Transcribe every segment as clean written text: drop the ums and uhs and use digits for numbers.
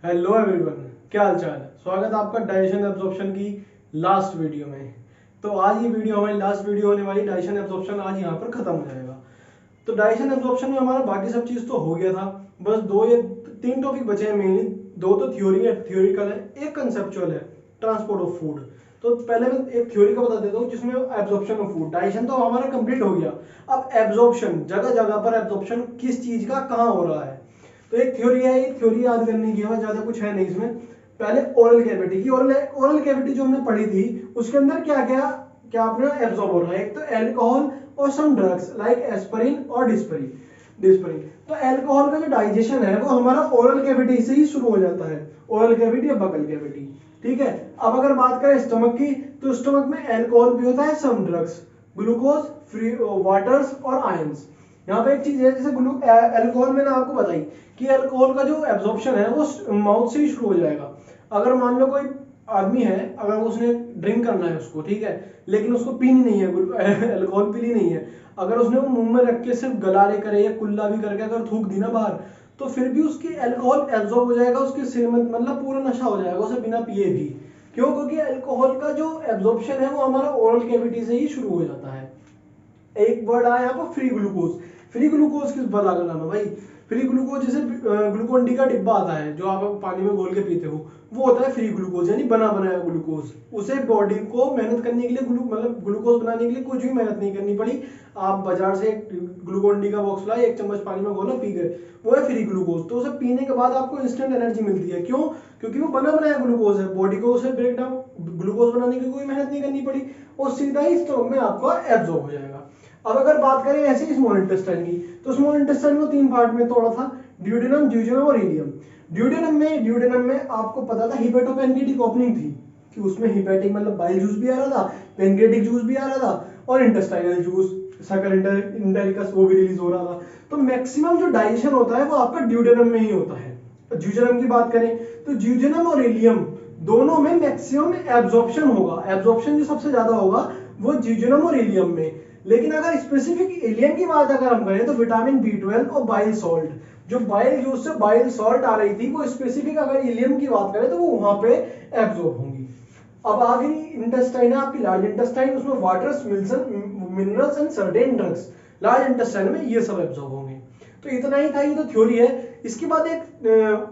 Hello everyone, क्या हाल चाल है। स्वागत है आपका डाइजेशन एब्जॉर्प्शन की लास्ट वीडियो में। तो आज ये वीडियो हमारी लास्ट वीडियो होने वाली। डाइजेशन एब्जॉर्प्शन आज यहाँ पर खत्म हो जाएगा। तो डाइजेशन एब्जॉर्प्शन में हमारा बाकी सब चीज़ तो हो गया था। बस दो या तीन टॉपिक बचे हैं मेनली। दो तो थ्योरिकल है, एक कंसेप्चुअल है, ट्रांसपोर्ट ऑफ फूड। तो पहले मैं एक थ्योरी का बता देता हूँ जिसमें एब्जॉर्प्शन ऑफ फूड। डाइजेशन तो हमारा कंप्लीट हो गया। अब एब्जॉर्प्शन, जगह जगह पर एब्जॉर्प्शन किस चीज़ का कहाँ हो रहा है। तो एक थ्योरी है, ये थ्योरी याद करने की है, ज्यादा कुछ है नहीं इसमें। पहले ओरल कैविटी की, ओरल कैविटी जो हमने पढ़ी थी उसके अंदर क्या क्या क्या अपना एब्जॉर्ब हो रहा है। एक तो एल्कोहल और सम ड्रग्स लाइक एस्पिरिन और डिस्परिन डिस्परिन तो एल्कोहल का जो डाइजेशन है वो हमारा ओरल कैविटी से ही शुरू हो जाता है। ओरल कैविटी या बकल कैविटी, ठीक है। अब अगर बात करें स्टमक की, तो स्टमक में एल्कोहल भी होता है, some drugs, glucose, free waters और आयंस। यहाँ पे एक चीज है, जैसे एल्कोहल मैंने आपको बताई कि अल्कोहल का जो एब्जॉर्प्शन है वो माउथ से ही शुरू हो जाएगा। अगर मान लो कोई आदमी है, अगर उसने ड्रिंक करना है उसको, ठीक है, लेकिन उसको पीनी नहीं है, अल्कोहल पीनी नहीं है, अगर उसने वो मुंह में रख के सिर्फ गलारे करे या कुल्ला भी करके अगर थूक दी ना बाहर, तो फिर भी उसकी अल्कोहल एब्जॉर्ब हो जाएगा उसके सिर में, मतलब पूरा नशा हो जाएगा उसे बिना पिए भी। क्यों? क्योंकि अल्कोहल का जो एब्जॉर्प्शन है वो हमारा ओरल कैविटी से ही शुरू हो जाता है। एक वर्ड आया यहाँ पर फ्री ग्लूकोज। फ्री ग्लूकोज किस बला का नाम है भाई? फ्री ग्लूकोज जैसे ग्लूकोन डी का डिब्बा आता है जो आप पानी में घोल के पीते हो, वो होता है फ्री ग्लूकोज, यानी बना बनाया ग्लूकोज। उसे बॉडी को मेहनत करने के लिए मतलब ग्लूकोज बनाने के लिए कुछ भी मेहनत नहीं करनी पड़ी। आप बाजार से ग्लूकोन डी का बॉक्स लाए, एक चम्मच पानी में घोला, पी गए, वो है फ्री ग्लूकोज। तो उसे पीने के बाद आपको इंस्टेंट एनर्जी मिलती है। क्यों? क्योंकि वो बना बनाया ग्लूकोज है, बॉडी को उसे ब्रेक डाउन ग्लूकोज बनाने की कोई मेहनत नहीं करनी पड़ी, और सीधा ही स्टमक में आपका एब्जॉर्ब हो जाएगा। अब अगर बात करें ऐसे ही स्मॉल इंटेस्टाइन की, तो स्मॉल इंटेस्टाइन को तीन पार्ट में तोड़ा था, ड्यूडेनम, ज्यूजेनम और इलियम। ड्यूडेनम में आपको पता था हिपेटोपेनक्रेटिक ओपनिंग थी कि उसमें हिपेटिक मतलब बाइल जूस भी आ रहा था, पेनक्रेटिक जूस भी आ रहा था, और इंटेस्टाइनल जूस सकर इंटेलिकस वो भी रिलीज हो रहा था। तो मैक्सिमम जो डाइजेशन होता है वो आपका ड्यूडेनम में ही होता है। ज्यूजेनम की बात करें तो ज्यूजेनम और इलियम दोनों में मैक्सिमम एब्जॉर्प्शन होगा। एब्जॉर्प्शन जो सबसे ज्यादा होगा वो ज्यूजेनम और इलियम में। लेकिन अगर स्पेसिफिक इलियम की बात अगर हम करें तो विटामिन B12 और बाइल सॉल्ट, जो बाइल जूस से बाइल सॉल्ट आ रही थी वो स्पेसिफिक अगर इलियम की बात करें तो वो वहां पे एब्जॉर्ब होंगी। अब आगे इंटेस्टाइन है आपकी लार्ज इंटेस्टाइन, उसमें waters, minerals and certain drugs. Large intestine में ये सब एब्जॉर्ब होंगे। तो इतना ही था, ये तो थ्योरी है। इसके बाद एक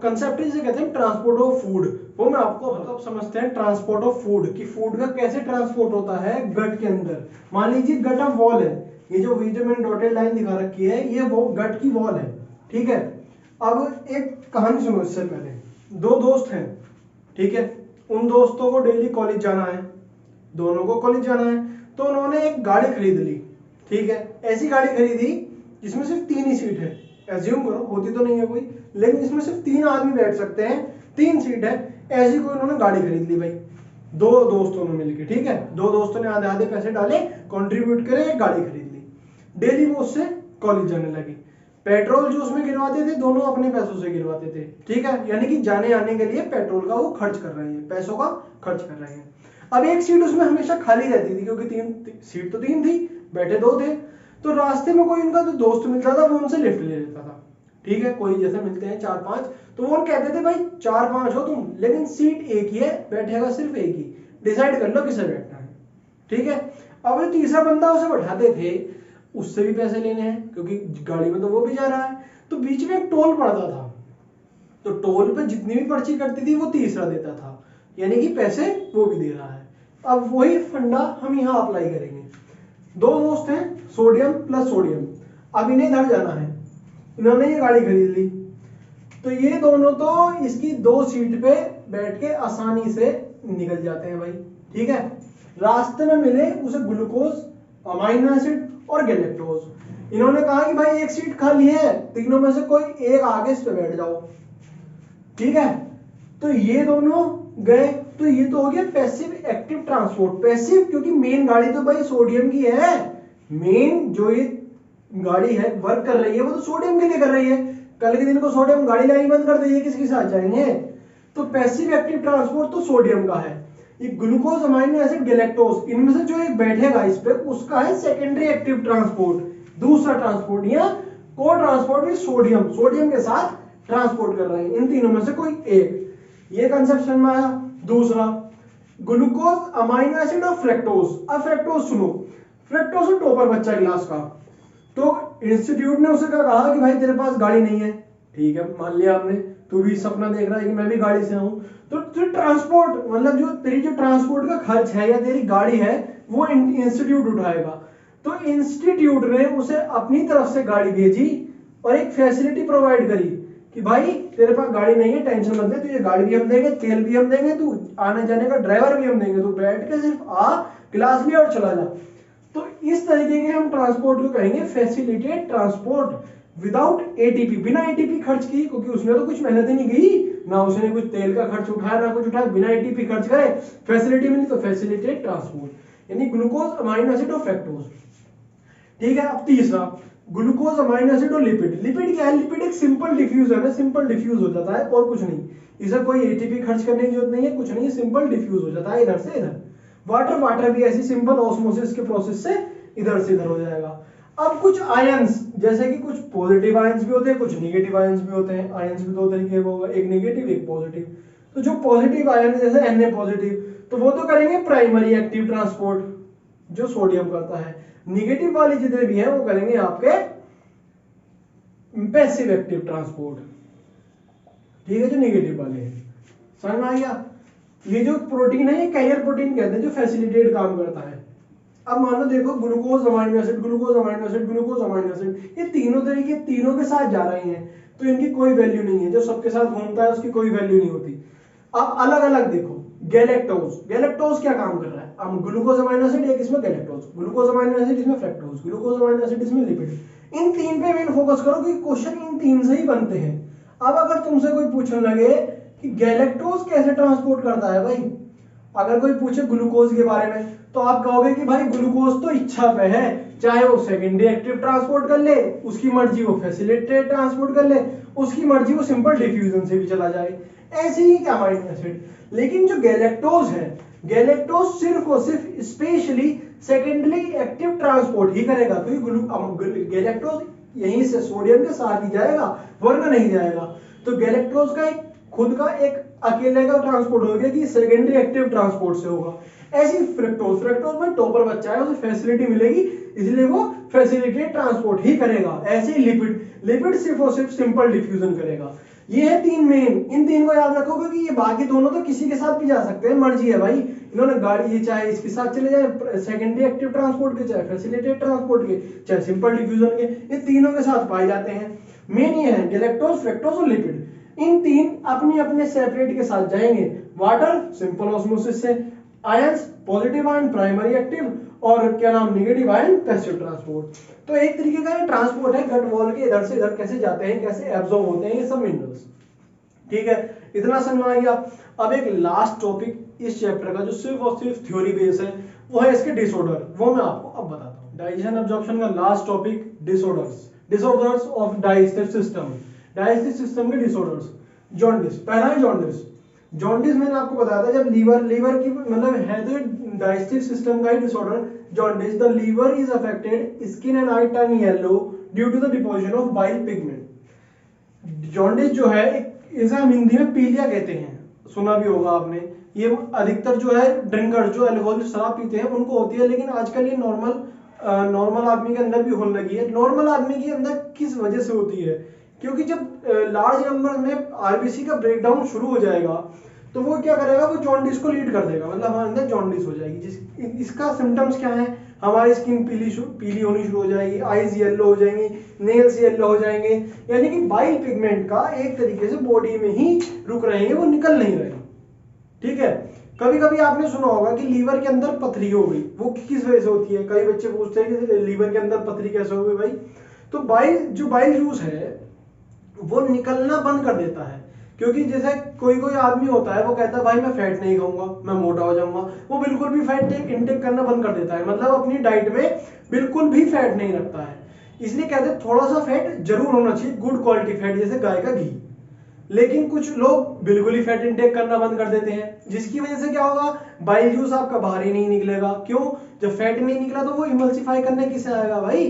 कंसेप्ट जिसे कहते हैं ट्रांसपोर्ट ऑफ फूड, वो मैं आपको तो आप समझते हैं ट्रांसपोर्ट ऑफ फूड कि फूड का कैसे ट्रांसपोर्ट होता है गट के अंदर। मान लीजिए गट ऑफ वॉल है, ये जो मैंने डॉटेड लाइन दिखा रखी है ये वो गट की वॉल है, ठीक है। अब एक कहानी सुनो इससे पहले। दो दोस्त हैं, ठीक है, उन दोस्तों को डेली कॉलेज जाना है, दोनों को कॉलेज जाना है, तो उन्होंने एक गाड़ी खरीद ली, ठीक है। ऐसी गाड़ी खरीदी जिसमें सिर्फ तीन ही सीट है, एज्यूम करो, होती तो नहीं है कोई, लेकिन इसमें सिर्फ तीन आदमी बैठ सकते हैं, तीन सीट है, ऐसी कोई उन्होंने गाड़ी खरीद ली भाई। दो दोस्तों ने मिलकर, ठीक है, दो दोस्तों ने आधे आधे पैसे डाले, कंट्रीब्यूट करे, एक गाड़ी खरीद ली। डेली वो उससे कॉलेज जाने लगे। पेट्रोल जो उसमें गिरवाते थे दोनों अपने पैसों से गिरवाते थे, ठीक है, यानी कि जाने आने के लिए पेट्रोल का वो खर्च कर रहे हैं, पैसों का खर्च कर रहे हैं। अब एक सीट उसमें हमेशा खाली रहती थी क्योंकि सीट तो तीन थी, बैठे दो थे। तो रास्ते में कोई उनका तो दोस्त मिलता था, वो उनसे लिफ्ट ले लेता था, ठीक है। कोई जैसे मिलते हैं चार पांच, तो वो कहते थे भाई चार पांच हो तुम, लेकिन सीट एक ही है, बैठेगा सिर्फ एक ही, डिसाइड कर लो किसे बैठना है, ठीक है। अब जो तीसरा बंदा उसे बैठाते थे उससे भी पैसे लेने हैं क्योंकि गाड़ी में तो वो भी जा रहा है। तो बीच में एक टोल पड़ता था, तो टोल पे जितनी भी पर्ची कटती थी वो तीसरा देता था, यानी कि पैसे वो भी दे रहा है। अब वही फंडा हम यहाँ अप्लाई करेंगे। दो दोस्त हैं, सोडियम प्लस सोडियम, अब इन्हें इधर जाना है, इन्होंने ये गाड़ी खरीद ली, तो ये दोनों तो इसकी दो सीट पे बैठ के आसानी से निकल जाते हैं भाई, ठीक है। रास्ते में मिले उसे ग्लूकोज, अमाइनो एसिड और गैलेक्टोज। इन्होंने कहा कि भाई एक सीट खाली है, तीनों में से कोई एक आगे इस पे बैठ जाओ, ठीक है। तो ये दोनों गए, तो ये तो हो गया पैसिव एक्टिव ट्रांसपोर्ट। पैसिव क्योंकि मेन गाड़ी तो भाई सोडियम की है, मेन जो ये गाड़ी है वर्क कर रही है वो तो सोडियम के लिए कर रही है। कल के दिन को सोडियम गाड़ी लानी बंद कर दे, किसके साथ जाएंगे? तो पैसिव एक्टिव ट्रांसपोर्ट तो सोडियम का है। ये ग्लूकोज, अमाइनो एसिड, गैलेक्टोज, इनमें से जो एक बैठेगा इस पे उसका है सेकेंडरी एक्टिव ट्रांसपोर्ट, दूसरा ट्रांसपोर्ट या को ट्रांसपोर्ट विद सोडियम, सोडियम के साथ ट्रांसपोर्ट कर रहे हैं, इन तीनों में से कोई एक, ये कंसेप्ट समझ में आया। दूसरा, ग्लूकोज, अमाइनो एसिड और फ्रक्टोज। अब फ्रक्टोज सुनो, फ्रक्टोज टॉपर बच्चा क्लास का, तो इंस्टीट्यूट ने उसे कहा कि भाई तेरे पास गाड़ी नहीं है, ठीक है मान लिया आपने, तू भी सपना देख रहा है कि मैं भी गाड़ी से आऊं, तो ट्रांसपोर्ट मतलब जो तेरी जो ट्रांसपोर्ट का खर्च है या तेरी गाड़ी है वो इंस्टीट्यूट उठाएगा। तो इंस्टीट्यूट ने उसे अपनी तरफ से गाड़ी भेजी और एक फैसिलिटी प्रोवाइड करी कि भाई तेरे पास गाड़ी नहीं है, टेंशन मत ले, तुझे गाड़ी भी हम देंगे, तेल भी हम देंगे, तू आने जाने का ड्राइवर भी हम देंगे, तू बैठ के सिर्फ आ, क्लास लिया और चला जा। तो इस तरीके के हम ट्रांसपोर्ट को कहेंगे फैसिलिटेट ट्रांसपोर्ट विदाउट एटीपी, बिना एटीपी खर्च की, क्योंकि उसने तो कुछ मेहनत ही नहीं की, ना उसने कुछ तेल का खर्च उठाया ना कुछ उठाया, बिना एटीपी खर्च करे फैसिलिटी मिली, तो फैसिलिटेट ट्रांसपोर्ट, यानी ग्लूकोज, अमाइनो एसिड और फ्रक्टोज। ठीक है। अब तीसरा, ग्लूकोज, अमाइनो एसिड और लिपिड। लिपिड क्या है? लिपिड एक सिंपल डिफ्यूज है ना, सिंपल डिफ्यूज हो जाता है और कुछ नहीं, इसे कोई एटीपी खर्च करने की जरूरत नहीं है, कुछ नहीं, सिंपल डिफ्यूज हो जाता है इधर से इधर। वाटर, वाटर भी ऐसी सिंपल ऑस्मोसिस के प्रोसेस से इधर से इधर हो जाएगा। अब कुछ आयंस, जैसे कि कुछ पॉजिटिव आयंस भी होते हैं, कुछ नेगेटिव आयंस भी होते हैं। आयंस भी दो तरीके के होगा, एक नेगेटिव एक पॉजिटिव। तो जो पॉजिटिव आयन जैसे Na पॉजिटिव, तो वो तो करेंगे प्राइमरी एक्टिव ट्रांसपोर्ट, जो सोडियम करता है। नेगेटिव वाले जितने भी हैं वो करेंगे आपके पैसिव एक्टिव ट्रांसपोर्ट। ठीक है, जो नेगेटिव वाले हैं, समझ में आ गया? ये जो प्रोटीन है ये कैरियर प्रोटीन कहते हैं, जो फैसिलिटेट काम करता है। अब मान लो देखो, glucose, amino acid, glucose, amino acid, glucose, amino acid, ये तीनों तरीके तीनों के साथ जा रही हैं, तो इनकी कोई वैल्यू नहीं है। जो सबके साथ घूमता है उसकी कोई वैल्यू नहीं होती। अब अलग अलग देखो, गैलेक्टोज, गैलेक्टोज क्या काम कर रहा है? अब ग्लूकोज, अमाइनो एसिड, एक इसमें गैलेक्टोज, ग्लूकोज, अमाइनो एसिड, इसमें फ्रक्टोज, ग्लूकोज, अमाइनो एसिड, इसमें लिपिड। इन तीन पे मेन फोकस करो कि क्वेश्चन इन तीन से ही बनते हैं। अब अगर तुमसे कोई पूछने लगे कि गैलेक्टोज कैसे ट्रांसपोर्ट करता है भाई, अगर कोई पूछे ग्लूकोज के बारे में, तो आप कहोगे कि भाई ग्लूकोज तो इच्छा पे है, चाहे वो सेकेंडरी एक्टिव ट्रांसपोर्ट कर ले, उसकी मर्जी, वो फैसिलिटेट ट्रांसपोर्ट कर ले, उसकी मर्जी, वो सिंपल डिफ्यूजन से भी चला जाए। ऐसे ही क्या अमाइनो एसिड। लेकिन जो गैलेक्टोज है, गैलेक्टोज सिर्फ और सिर्फ स्पेशली सेकेंडरी एक्टिव ट्रांसपोर्ट ही करेगा, क्योंकि गैलेक्टोज यहीं से सोडियम के साथ ही जाएगा, वरना नहीं जाएगा। तो गैलेक्टोज का एक खुद का एक अकेले का ट्रांसपोर्ट हो गया कि सेकेंडरी एक्टिव ट्रांसपोर्ट से होगा। ऐसी फ्रक्टोज, फ्रक्टोज में टॉपर बच्चा है, उसे फैसिलिटी मिलेगी, इसलिए वो फैसिलिटेट ट्रांसपोर्ट ही करेगा। ऐसे ही लिपिड, लिपिड सिर्फ और सिर्फ सिंपल डिफ्यूजन करेगा। ये है तीन मेन, इन तीन को याद रखो, क्योंकि ये बाकी दोनों तो किसी के साथ भी जा सकते हैं, मर्जी है भाई। इन्होंने गाड़ी, ये चाहे इसके साथ चले जाए सेकेंडरी एक्टिव ट्रांसपोर्ट के, चाहे फैसिलिटेट ट्रांसपोर्ट के, चाहे सिंपल डिफ्यूजन के, ये तीनों के साथ पाए जाते हैं। मेन ये है गैलेक्टोज, फ्रक्टोज और लिपिड। इन तीन अपने अपने सेपरेट के साथ जाएंगे। वाटर सिंपल ऑस्मोसिस से, ions positive ion primary active, और क्या नाम नेगेटिव आयन पैसिव ट्रांसपोर्ट। तो एक तरीके का ये ट्रांसपोर्ट है गट वॉल के, इधर से इधर कैसे जाते हैं, कैसे एब्जॉर्ब होते हैं ये सब मिनरल्स। ठीक है, इतना समझ में आ गया। अब एक लास्ट टॉपिक इस चैप्टर का जो सिर्फ और सिर्फ थ्योरी बेस है, वो है इसके डिसऑर्डर, वो मैं आपको अब बताता हूँ। डाइजेशन एब्जॉर्प्शन का last topic disorders, disorders of digestive system, digestive system के डिसऑर्डर्स। जॉन्डिस, पहला है जॉन्डिस। जॉन्डिस मैंने आपको बताया था, जब लीवर की मतलब है तो डाइजेस्टिव सिस्टम का ही disorder jaundice. The liver is affected, skin and eye turn yellow due to the deposition of bile pigment. Jaundice जो है, इसे हम हिंदी में पीलिया कहते हैं, सुना भी होगा आपने। ये अधिकतर जो है ड्रिंकर, जो अल्कोहल शराब पीते हैं उनको होती है, लेकिन आजकल ये नॉर्मल आदमी के अंदर भी होने लगी है। नॉर्मल आदमी के अंदर किस वजह से होती है? क्योंकि जब लार्ज नंबर में आरबीसी का ब्रेकडाउन शुरू हो जाएगा, तो वो क्या करेगा, वो जॉन्डिस को लीड कर देगा, मतलब हमारे अंदर जॉन्डिस हो जाएगी। इसका सिम्टम्स क्या है? हमारी स्किन पीली होनी शुरू हो जाएगी, आईज येलो हो जाएंगी, नेल्स येलो हो जाएंगे, यानी कि बाइल पिगमेंट का एक तरीके से बॉडी में ही रुक रहे हैं, वो निकल नहीं रहे। ठीक है, कभी कभी आपने सुना होगा कि लीवर के अंदर पथरी हो गई, वो किस वजह से होती है? कई बच्चे पूछते हैं कि लीवर के अंदर पथरी कैसे हो गई भाई? तो बाइल जूस है वो निकलना बंद कर देता है। क्योंकि जैसे कोई आदमी होता है, वो कहता है भाई मैं फैट नहीं खाऊंगा, मैं मोटा हो जाऊंगा, वो बिल्कुल भी फैट इंटेक करना बंद कर देता है, मतलब अपनी डाइट में बिल्कुल भी फैट नहीं रखता है। इसलिए कहते हैं थोड़ा सा फैट जरूर होना चाहिए, गुड क्वालिटी फैट, जैसे गाय का घी। लेकिन कुछ लोग बिल्कुल ही फैट इंटेक करना बंद कर देते हैं, जिसकी वजह से क्या होगा, बाइल जूस आपका बाहर ही नहीं निकलेगा। क्यों? जब फैट नहीं निकला तो वो इमल्सिफाई करने किससे आएगा भाई?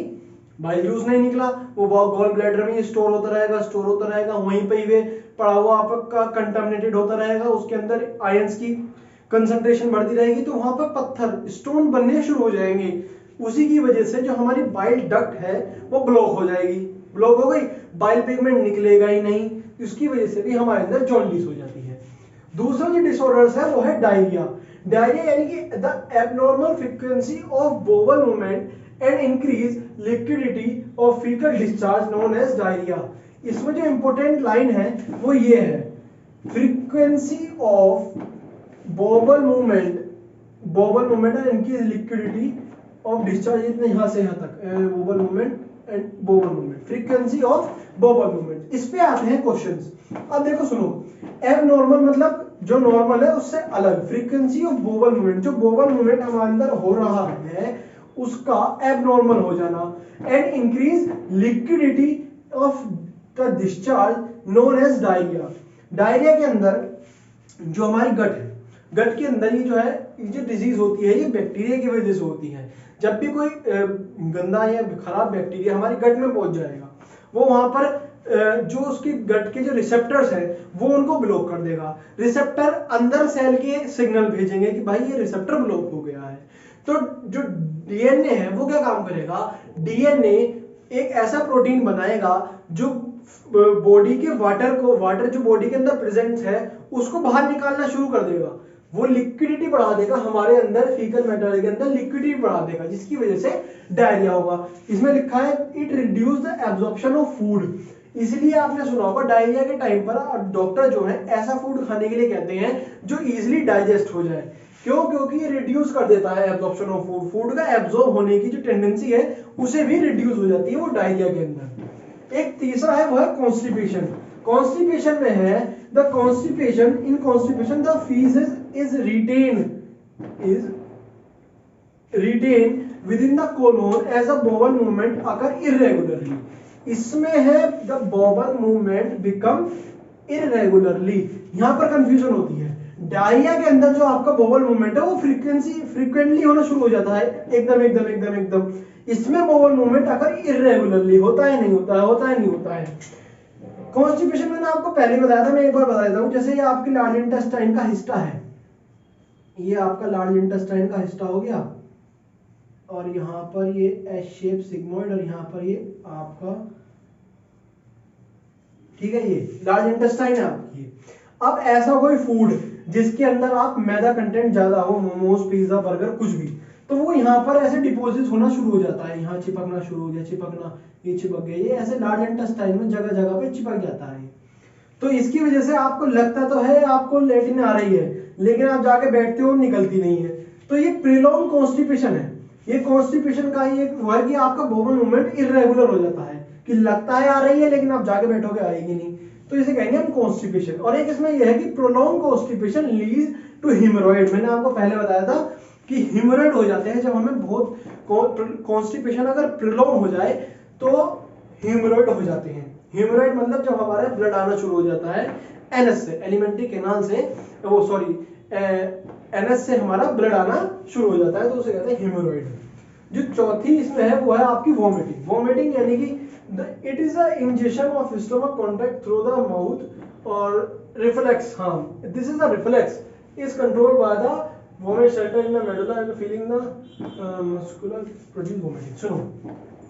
बाइल जूस नहीं निकला, वो गॉल ब्लैडर में स्टोर होता रहेगा, वहीं पे ही पड़ा हुआ आपका कंटामिनेटेड होता रहेगा, उसके अंदर आयंस की कंसंट्रेशन बढ़ती रहेगी, तो वहां पर पत्थर स्टोन बनने शुरू हो जाएंगे। उसी की वजह से जो हमारी बाइल डक्ट है वो ब्लॉक हो जाएगी, ब्लॉक हो गई, बाइल पिगमेंट निकलेगा ही नहीं, इसकी वजह से भी हमारे अंदर जॉन्डिस हो जाती है। दूसरा जो डिसऑर्डर्स है वो है डायरिया। डायरिया यानी कि the abnormal frequency of bowel movement and increase liquidity of faecal discharge known as diarrhoea. इसमें जो इंपॉर्टेंट लाइन है वो ये है, frequency of bowel movement and increase liquidity of discharge, इतने यहां से यहां तक bowel movement and bowel movement, frequency of bowel movement. इस पे आते हैं क्वेश्चंस। अब देखो सुनो, एबनॉर्मल मतलब जो नॉर्मल है उससे अलग, फ्रीक्वेंसी ऑफ बोवल मूवमेंट, जो बोवल मूवमेंट हमारे अंदर हो रहा है उसका एबनॉर्मल हो जाना, and increase liquidity of the discharge known as diarrhoea. Diarrhoea के अंदर जो हमारी गट है, गट के अंदर ही जो है जो डिजीज होती है ये बैक्टीरिया की वजह से होती है। जब भी कोई गंदा या खराब बैक्टीरिया हमारी गट में पहुंच जाएगा, वो वहां पर जो उसकी गट के जो रिसेप्टर्स है वो उनको ब्लॉक कर देगा। रिसेप्टर अंदर सेल के सिग्नल भेजेंगे कि भाई ये रिसेप्टर ब्लॉक हो गया है। तो जो डीएनए है वो क्या काम करेगा, डीएनए एक ऐसा प्रोटीन बनाएगा जो बॉडी के वाटर जो बॉडी के अंदर प्रेजेंट है उसको बाहर निकालना शुरू कर देगा, वो लिक्विडिटी बढ़ा देगा, हमारे अंदर फीकल मैटर के अंदर लिक्विडिटी बढ़ा देगा, जिसकी वजह से डायरिया होगा। इसमें लिखा है it reduce the absorption of food. इसलिए आपने सुना होगा डायरिया के टाइम पर डॉक्टर जो है ऐसा फूड खाने के लिए कहते हैं जो इजीली डाइजेस्ट हो जाए। क्यों? क्योंकि ये रिड्यूस कर देता है एब्जॉर्प्शन ऑफ फूड, फूड का एब्जॉर्ब होने की जो टेंडेंसी है उसे भी रिड्यूस हो जाती है वो डायरिया के अंदर। एक तीसरा है वो है कॉन्स्टिपेशन। कॉन्स्टिपेशन में है the constipation, in constipation the faeces is retained within the colon as a bowel movement occur irregularly। इसमें है the bowel movement become irregularly। यहां पर कंफ्यूजन होती है, डायरिया के अंदर जो आपका बोवल मूवमेंट है वो फ्रीक्वेंटली होना शुरू हो जाता है, एकदम। इसमें बोवल मूवमेंट अगर इरेगुलरली होता है नहीं होता है। कॉन्स्टिपेशन मैंने आपको पहले बताया था, मैं एक बार बता देता हूं। जैसे ये आपकी लार्ज इंटेस्टाइन का हिस्सा है, ये आपका लार्ज इंटेस्टाइन का हिस्सा हो गया, और यहां पर ये एस शेप सिग्मोइड, और यहां पर ये आपका, ठीक है, ये लार्ज इंटेस्टाइन है आपकी। अब ऐसा कोई फूड जिसके अंदर आप मैदा कंटेंट ज्यादा हो, मोमोज, पिज्जा, बर्गर, कुछ भी, तो वो यहाँ पर ऐसे डिपॉजिट होना शुरू हो जाता है, यहाँ चिपकना शुरू हो गया, ये चिपक गया, ये ऐसे लार्ज इंटेस्टाइन में जगह जगह पे चिपक जाता है। तो इसकी वजह से आपको लगता तो है आपको लेटिन आ रही है, लेकिन आप जाके बैठते हो निकलती नहीं है। तो ये प्रिलॉन्ग कॉन्स्टिपेशन है। ये कॉन्स्टिपेशन का ही एक वो है कि आपका बोवल मूवमेंट इरेगुलर हो जाता है, कि लगता है आ रही है लेकिन आप जाके बैठोगे आएगी नहीं, तो इसे कहेंगे हम कॉन्स्टिपेशन। और एक इसमें यह है कि प्रोलॉन्ग कॉन्स्टिपेशन लीड्स टू हेमोरॉइड। मैंने आपको पहले बताया था कि हेमोरॉइड हो जाते हैं जब हमें बहुत, कॉन्स्टिपेशन अगर प्रोलॉन्ग हो जाए तो हेमोरॉइड हो जाते हैं। हेमोरॉइड मतलब जब हमारा ब्लड आना शुरू हो जाता है एनएस से, एलिमेंट्री कैनाल से, वो सॉरी एनएस से हमारा ब्लड आना शुरू हो जाता है, तो उसे कहते हैं हेमोरॉइड। जो चौथी इसमें है वो है आपकी वॉमिटिंग। वॉमिटिंग यानी कि it is a injection of stomach contact through the mouth और रिफ्लेक्स, हाँ this is the reflex is controlled by the vomit centre in the medulla and feeling the muscular produce vomiting. सुनो,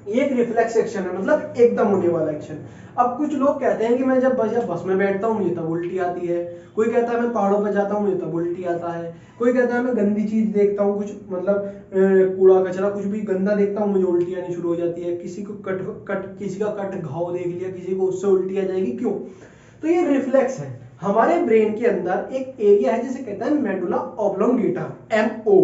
ये एक reflex action है, मतलब एकदम होने वाला एक्शन। अब कुछ लोग कहते हैं कि मैं जब बस में बैठता हूँ मुझे तब उल्टी आती है, कोई कहता है मैं पहाड़ों पर जाता हूँ मुझे तब उल्टी आता है, कोई कहता है मैं गंदी चीज देखता हूँ, कुछ मतलब कूड़ा कचरा कुछ भी गंदा देखता हूँ मुझे उल्टी आनी शुरू हो जाती है, किसी को किसी का कट घाव देख लिया किसी को, उससे उल्टी आ जाएगी। क्यों? तो ये रिफ्लेक्स है। हमारे ब्रेन के अंदर एक एरिया है जिसे कहते हैं मेडुला ऑब्लोंगेटा, MO।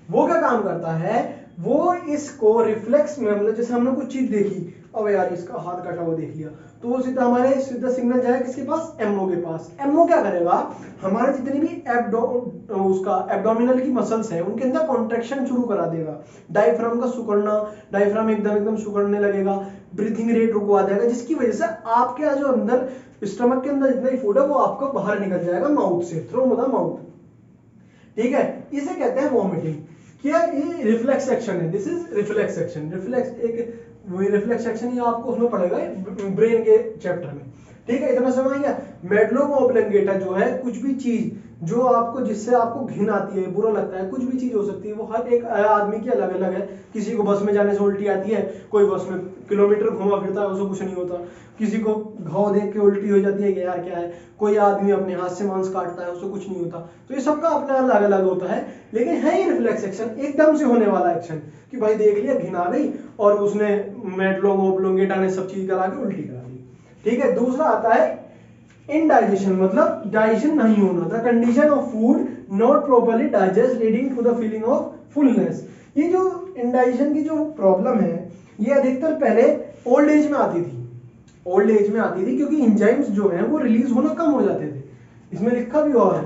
वो क्या काम करता है, वो इसको रिफ्लेक्स में, मतलब जैसे हमने कुछ चीज देखी, अब यार इसका हाथ कटा हुआ देख लिया, तो वो सीधा हमारे सीधा सिग्नल जाएगा किसके पास, MO के पास। MO क्या करेगा, हमारे जितनी भी एब्डोमिनल की मसल्स हैं उनके अंदर कॉन्ट्रैक्शन शुरू करा देगा, डायफ्राम का सिकुड़ना, डायफ्राम एकदम सिकुड़ने लगेगा, ब्रीथिंग रेट रुकवा देगा, जिसकी वजह से आपके जो अंदर स्टमक के अंदर जितना ही फूड है वो आपको बाहर निकल जाएगा माउथ से, थ्रू द माउथ। ठीक है, इसे कहते हैं वॉमिटिंग। क्या ये रिफ्लेक्स एक्शन है, this is reflex action. Reflex एक रिफ्लेक्स एक्शन ये आपको उसमें पड़ेगा ब्रेन के चैप्टर में। ठीक है, इतना समझ गया। मेडुला ऑब्लिंगेटा जो है, कुछ भी चीज जो आपको, जिससे आपको घिन आती है, बुरा लगता है, कुछ भी चीज हो सकती है, वो हर एक आदमी की अलग अलग है। किसी को बस में जाने से उल्टी आती है, कोई बस में किलोमीटर घुमा फिरता है उसको कुछ नहीं होता, किसी को घाव देख के उल्टी हो जाती है कि यार क्या है, कोई आदमी अपने हाथ से मांस काटता है उसको कुछ नहीं होता। तो ये सबका अपना अलग अलग होता है, लेकिन है ये रिफ्लेक्स एक्शन एकदम से होने वाला एक्शन कि भाई देख लिया घिन आ गई और उसने मेडुला ऑब्लिंगेटा ने सब चीज करा के उल्टी करा दी। ठीक है, दूसरा आता है इनडाइजेशन, मतलब डाइजेशन नहीं होना, the condition of food not properly digest leading to the feeling of fullness. ये जो इंडाइजेशन की जो प्रॉब्लम है ये अधिकतर पहले ओल्ड एज में आती थी, ओल्ड एज में आती थी क्योंकि एंजाइम्स जो हैं वो रिलीज होना कम हो जाते थे। इसमें लिखा भी हुआ है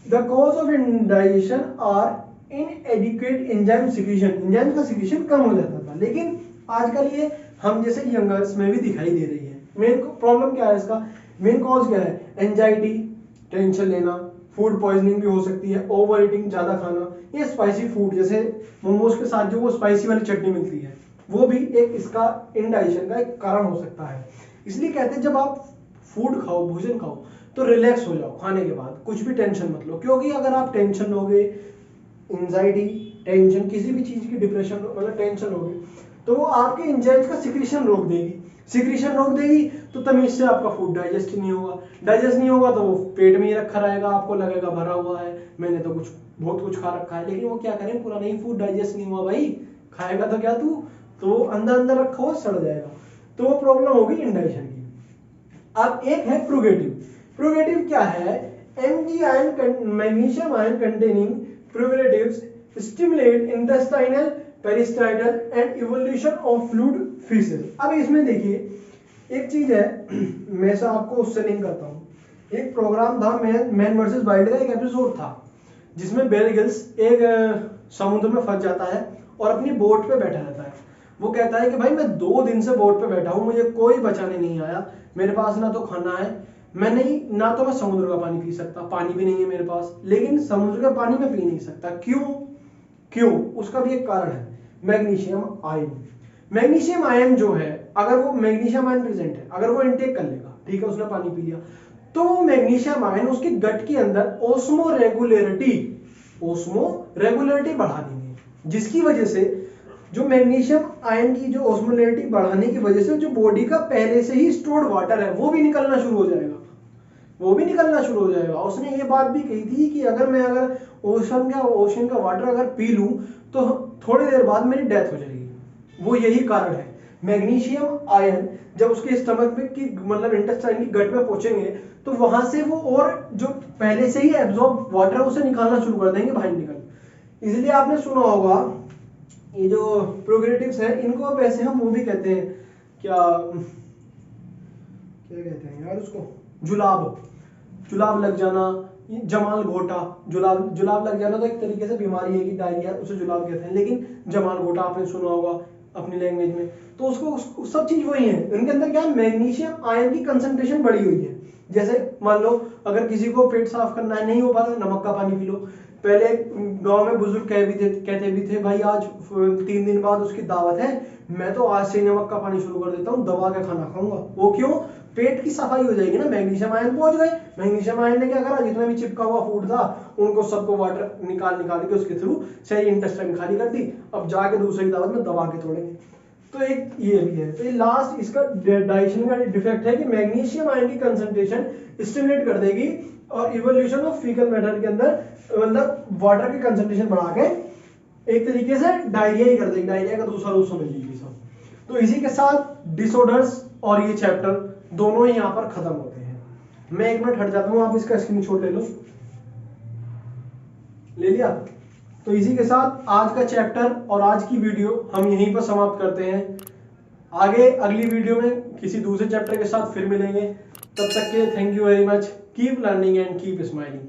the cause of indigestion are inadequate enzyme secretion, enzyme का सिक्रीशन कम हो जाता था। लेकिन आजकल ये हम जैसे यंगर्स में भी दिखाई दे रही है। मेन प्रॉब्लम क्या है इसका, मेन कॉज क्या है, एंजाइटी, टेंशन लेना, फूड पॉइजनिंग भी हो सकती है, ओवर ईटिंग, ज्यादा खाना, ये स्पाइसी फूड जैसे मोमोज के साथ जो वो स्पाइसी वाली चटनी मिलती है वो भी एक इसका इंडाइजेशन का एक कारण हो सकता है। इसलिए कहते हैं जब आप फूड खाओ, भोजन खाओ, तो रिलैक्स हो जाओ खाने के बाद, कुछ भी टेंशन मत लो, क्योंकि अगर आप टेंशन लोगे, एंजाइटी, टेंशन, किसी भी चीज की डिप्रेशन मतलब टेंशन लोगे, तो वो आपके एंजाइम्स का सिक्रीशन रोक देगी, सिक्रीशन रोक देगी तो तमीज से आपका फूड डाइजेस्ट नहीं होगा, डाइजेस्ट नहीं होगा तो वो पेट में ही रखा रहेगा, आपको लगेगा भरा हुआ है, मैंने तो कुछ बहुत कुछ खा रखा है, लेकिन वो क्या करें, पूरा नहीं, फूड डाइजेस्ट नहीं हुआ भाई, खाएगा तो क्या तू, तो अंदर अंदर रखा हुआ सड़ जाएगा, तो वो प्रॉब्लम होगी इंडाइजेशन की। अब एक है प्रोगेटिव, प्रोगेटिव क्या है, Mg ion, magnesium ion containing purgatives stimulate intestinal, peristaltic and evolution of fluid faeces. अब इसमें देखिए एक चीज है, मैं से आपको उससे लिंक करता हूँ। एक प्रोग्राम था मैन वर्सेस वाइल्ड का, एक एपिसोड था जिसमें बेयर ग्रिल्स एक समुद्र में फंस जाता है और अपनी बोट पे बैठा रहता है। वो कहता है कि भाई मैं 2 दिन से बोट पे बैठा हूँ, मुझे कोई बचाने नहीं आया, मेरे पास ना तो खाना है, मैं नहीं, ना तो मैं समुद्र का पानी पी सकता, पानी भी नहीं है मेरे पास, लेकिन समुद्र का पानी मैं पी नहीं सकता। क्यों? उसका भी एक कारण है, मैग्नीशियम आयन। मैग्नीशियम आयन जो है, अगर वो मैग्नीशियम आयन प्रेजेंट है, अगर वो इनटेक कर लेगा, ठीक है, उसने पानी पी लिया, तो वो मैग्नीशियम आयन उसके गट के अंदर ओस्मो रेगुलेरिटी बढ़ा देंगे, जिसकी वजह से जो मैग्नीशियम आयन की जो ओस्मोलैरिटी बढ़ाने की वजह से जो बॉडी का पहले से ही स्टोर्ड वाटर है वो भी निकलना शुरू हो जाएगा, उसने ये बात भी कही थी कि अगर ओशन का वाटर अगर पी लूं तो थोड़ी देर बाद मेरी डेथ हो जाएगी। वो यही कारण है, मैग्नीशियम आयन जब उसके स्टमक में की मतलब इंटेस्टाइन की गट में पहुंचेंगे तो वहां से वो और जो पहले से ही एब्जॉर्ब वाटर है उसे निकालना शुरू कर देंगे बाहर निकल। इसलिए आपने सुना होगा ये जो प्रोग्रेटिव्स है इनको अब ऐसे हम वो भी कहते हैं, क्या कहते हैं यार उसको, जुलाब लग जाना, जमाल घोटा, जुलाब लग जाना तो एक तरीके से बीमारी है कि डायरिया, उसे जुलाब कहते हैं, लेकिन जमाल घोटा आपने सुना होगा अपनी लैंग्वेज में, तो उसको सब चीज वही है, उनके अंदर क्या है, मैग्नीशियम आयन की कंसंट्रेशन बढ़ी हुई है। जैसे मान लो अगर किसी को पेट साफ करना है, नहीं हो पा रहा, नमक का पानी पी लो। पहले गांव में बुजुर्ग कहते भी थे भाई आज 3 दिन बाद उसकी दावत है, मैं तो आज से ही नमक का पानी शुरू कर देता हूँ, दबा के खाना खाऊंगा। वो क्यों, पेट की सफाई हो जाएगी ना, मैग्नीशियम आयन पहुंच गए, मैग्नीशियम आयन ने क्या करा, जितना भी चिपका हुआ फूड था उनको सबको वाटर निकाल के उसके थ्रू सही इंटेस्टाइन खाली कर दी, अब जाके दूसरे की दावत में दबा के तोड़ेंगे। तो एक ये भी है, तो ये लास्ट इसका डाइजेशन का डिफेक्ट है कि मैग्नीशियम आयन की कंसंट्रेशन स्टिमुलेट कर देगी और इवोल्यूशन ऑफ फीकल मैटर के अंदर मतलब वाटर की कंसंट्रेशन बढ़ा के एक तरीके से डायरिया ही कर देगी, डायरिया का दूसरा रूप समझ लीजिए सब। तो इसी के साथ डिसऑर्डर्स और ये चैप्टर दोनों ही यहाँ पर खत्म होते हैं। मैं 1 मिनट हट जाता हूँ, आप इसका स्क्रीनशॉट ले लो, ले लिया। तो इसी के साथ आज का चैप्टर और आज की वीडियो हम यहीं पर समाप्त करते हैं। आगे अगली वीडियो में किसी दूसरे चैप्टर के साथ फिर मिलेंगे, तब तक के thank you very much, keep learning and keep smiling.